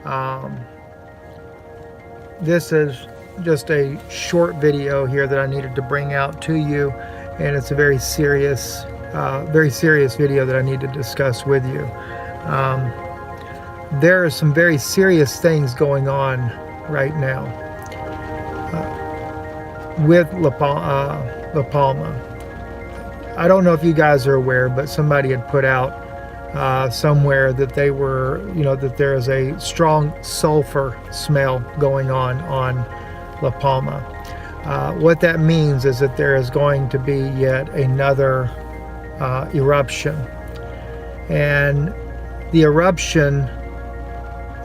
Um, this is just a short video here that I needed to bring out to you, and it's a very serious video that I need to discuss with you. There are some very serious things going on right now with La Palma. I don't know if you guys are aware, but somebody had put out somewhere that they were, that there is a strong sulfur smell going on La Palma. What that means is that there is going to be yet another eruption, and the eruption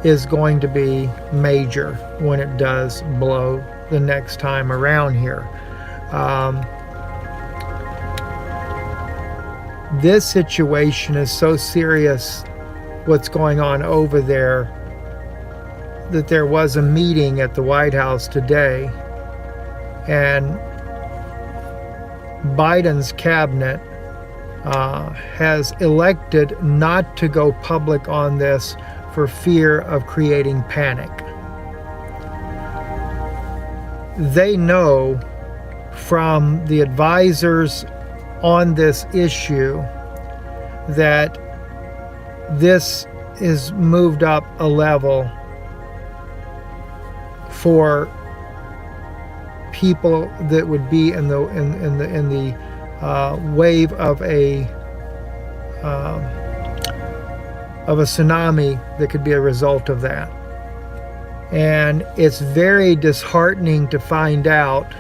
is going to be major when it does blow the next time around here. This situation is so serious, what's going on over there, that there was a meeting at the White House today, and Biden's cabinet has elected not to go public on this for fear of creating panic. They know from the advisors on this issue that this is moved up a level for people that would be in the wave of a tsunami that could be a result of that. And it's very disheartening to find out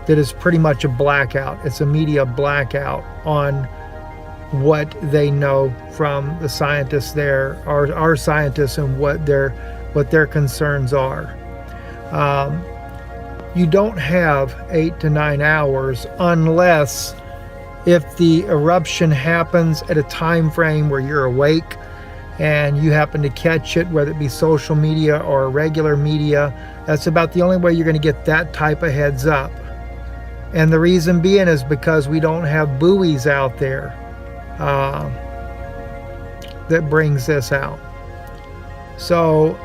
that it's pretty much a blackout. It's a media blackout on what they know from the scientists there, our scientists, and what their concerns are. You don't have 8 to 9 hours unless if the eruption happens at a time frame where you're awake and you happen to catch it, whether it be social media or regular media. That's about the only way you're going to get that type of heads up. And the reason being is because we don't have buoys out there that brings this out. So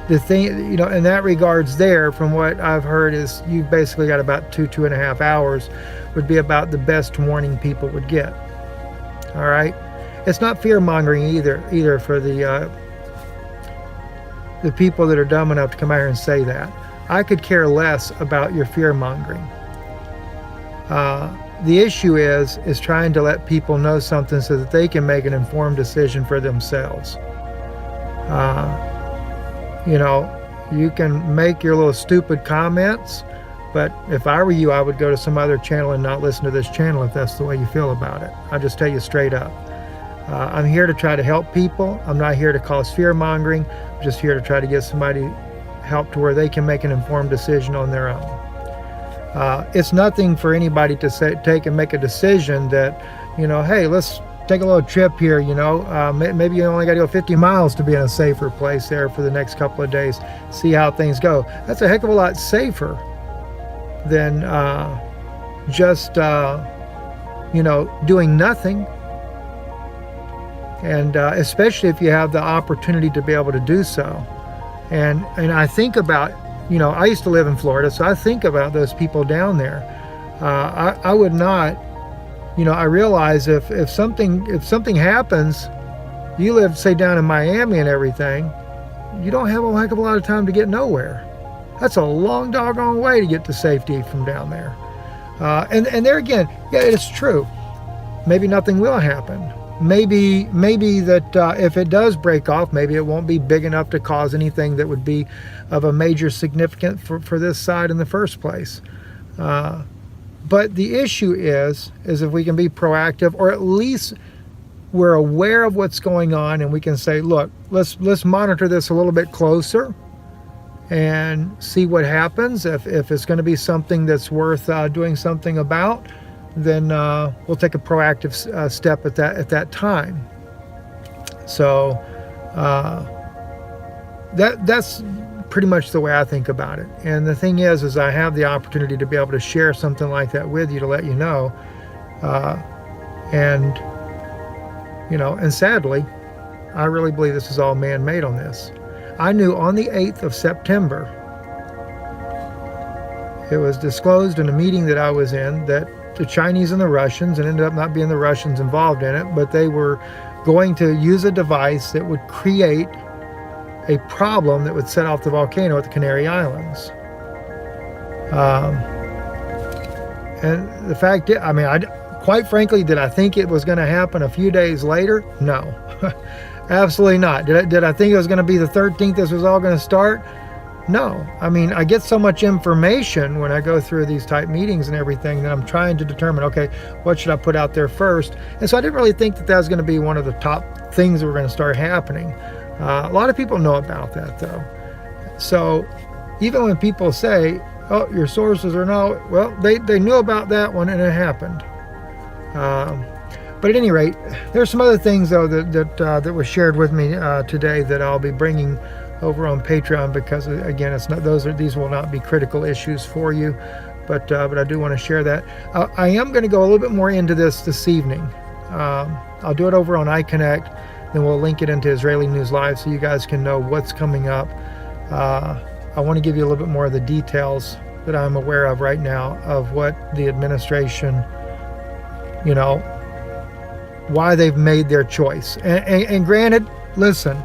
the thing, in that regards there, from what I've heard, is you've basically got about 2.5 hours would be about the best warning people would get. All right. It's not fear mongering either for the people that are dumb enough to come out here and say that. I could care less about your fear mongering. The issue is trying to let people know something so that they can make an informed decision for themselves. You can make your little stupid comments, but if I were you, I would go to some other channel and not listen to this channel if that's the way you feel about it. I'll just tell you straight up. I'm here to try to help people. I'm not here to cause fear mongering. I'm just here to try to get somebody help to where they can make an informed decision on their own. It's nothing for anybody to take and make a decision that, hey, let's take a little trip here, maybe you only got to go 50 miles to be in a safer place there for the next couple of days, see how things go. That's a heck of a lot safer than just doing nothing. And especially if you have the opportunity to be able to do so. And I think about, I used to live in Florida, so I think about those people down there. I would not, I realize if something happens, you live, say, down in Miami and everything, you don't have a heck of a lot of time to get nowhere. That's a long doggone way to get to safety from down there. And there again, yeah, it's true. Maybe nothing will happen. Maybe that if it does break off, maybe it won't be big enough to cause anything that would be of a major significance for this side in the first place. But the issue is if we can be proactive, or at least we're aware of what's going on, and we can say, look, let's monitor this a little bit closer and see what happens. If it's going to be something that's worth doing something about, then we'll take a proactive step at that time. So that's pretty much the way I think about it. And the thing is I have the opportunity to be able to share something like that with you, to let you know. And sadly, I really believe this is all man-made on this. I knew on the 8th of September, it was disclosed in a meeting that I was in that the Chinese and the Russians, and ended up not being the Russians involved in it, but they were going to use a device that would create a problem that would set off the volcano at the Canary Islands. And the fact is, quite frankly, did I think it was going to happen a few days later? No, absolutely not. Did I think it was going to be the 13th this was all going to start? No. I get so much information when I go through these type meetings and everything that I'm trying to determine, okay, what should I put out there first? And so I didn't really think that was going to be one of the top things that were going to start happening. A lot of people know about that, though. So even when people say, oh, your sources are no, well, they knew about that one and it happened. But at any rate, there's some other things, though, that were shared with me today that I'll be bringing over on Patreon, because again, these will not be critical issues for you, but I do want to share that. I am going to go a little bit more into this evening. I'll do it over on iConnect, then we'll link it into Israeli News Live so you guys can know what's coming up. I want to give you a little bit more of the details that I'm aware of right now of what the administration, why they've made their choice. And granted, listen,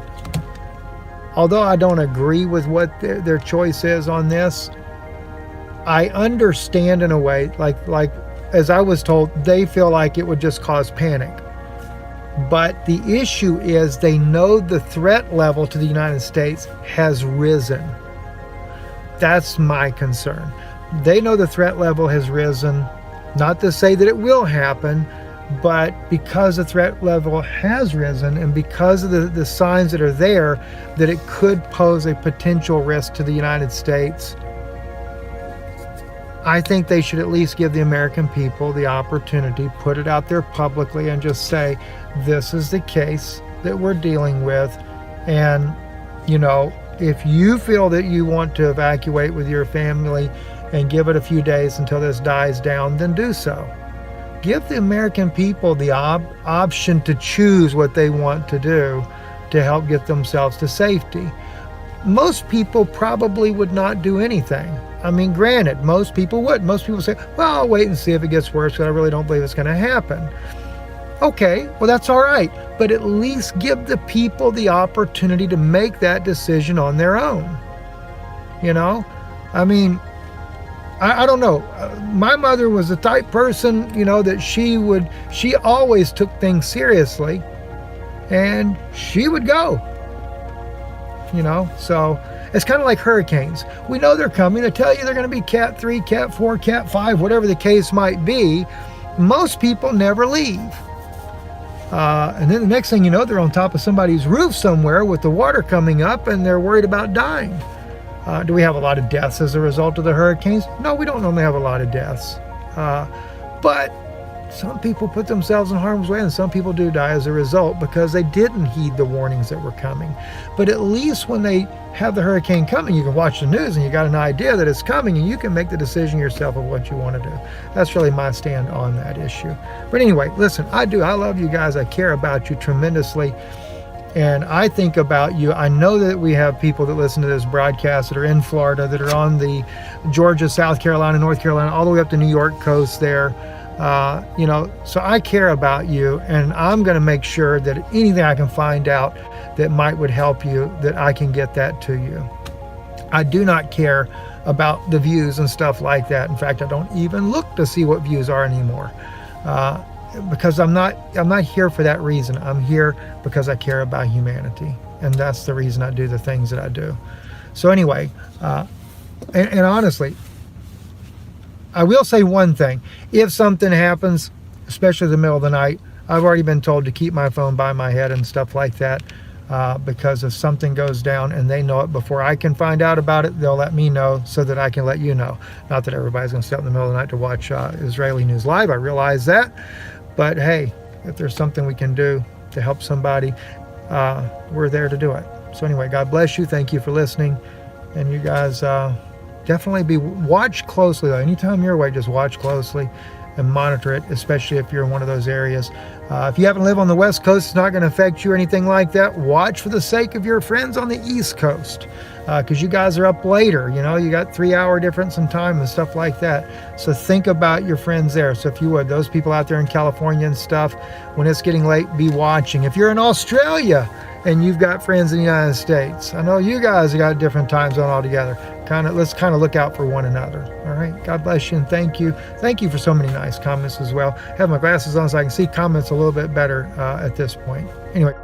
although I don't agree with what their choice is on this, I understand in a way, like as I was told, they feel like it would just cause panic. But the issue is they know the threat level to the United States has risen. That's my concern. They know the threat level has risen, not to say that it will happen, but because the threat level has risen and because of the signs that are there that it could pose a potential risk to the United States, I think they should at least give the American people the opportunity, put it out there publicly and just say, this is the case that we're dealing with. And, if you feel that you want to evacuate with your family and give it a few days until this dies down, then do so. Give the American people the option to choose what they want to do to help get themselves to safety. Most people probably would not do anything. Granted, most people would. Most people say, well, I'll wait and see if it gets worse, but I really don't believe it's going to happen. Okay, well, that's all right. But at least give the people the opportunity to make that decision on their own. I don't know. My mother was the type person, that she always took things seriously, and she would go, so it's kind of like hurricanes. We know they're coming. They tell you they're going to be Cat 3, Cat 4, Cat 5, whatever the case might be. Most people never leave. And then the next thing you know, they're on top of somebody's roof somewhere with the water coming up and they're worried about dying. Do we have a lot of deaths as a result of the hurricanes? No, we don't normally have a lot of deaths. But some people put themselves in harm's way and some people do die as a result because they didn't heed the warnings that were coming. But at least when they have the hurricane coming, you can watch the news and you got an idea that it's coming and you can make the decision yourself of what you want to do. That's really my stand on that issue. But anyway, listen, I love you guys. I care about you tremendously. And I think about you. I know that we have people that listen to this broadcast that are in Florida, that are on the Georgia, South Carolina, North Carolina, all the way up to New York coast there. So I care about you, and I'm going to make sure that anything I can find out that would help you, that I can get that to you. I do not care about the views and stuff like that. In fact, I don't even look to see what views are anymore. Because I'm not here for that reason. I'm here because I care about humanity, and that's the reason I do the things that I do. So anyway, and honestly, I will say one thing. If something happens, especially in the middle of the night, I've already been told to keep my phone by my head and stuff like that, because if something goes down and they know it before I can find out about it, they'll let me know so that I can let you know. Not that everybody's going to stay up in the middle of the night to watch Israeli News Live. I realize that. But hey, if there's something we can do to help somebody, we're there to do it. So anyway, God bless you. Thank you for listening. And you guys definitely watch closely though. Anytime you're away, just watch closely and monitor it, especially if you're in one of those areas. If you happen to live on the West Coast, it's not going to affect you or anything like that. Watch for the sake of your friends on the East Coast, because you guys are up later. You know, you got 3-hour difference in time and stuff like that. So think about your friends there. So if you would, those people out there in California and stuff, when it's getting late, be watching. If you're in Australia and you've got friends in the United States, I know you guys have got different time zone altogether. Let's kind of look out for one another. All right. God bless you and thank you. Thank you for so many nice comments as well. I have my glasses on so I can see comments a little bit better at this point. Anyway.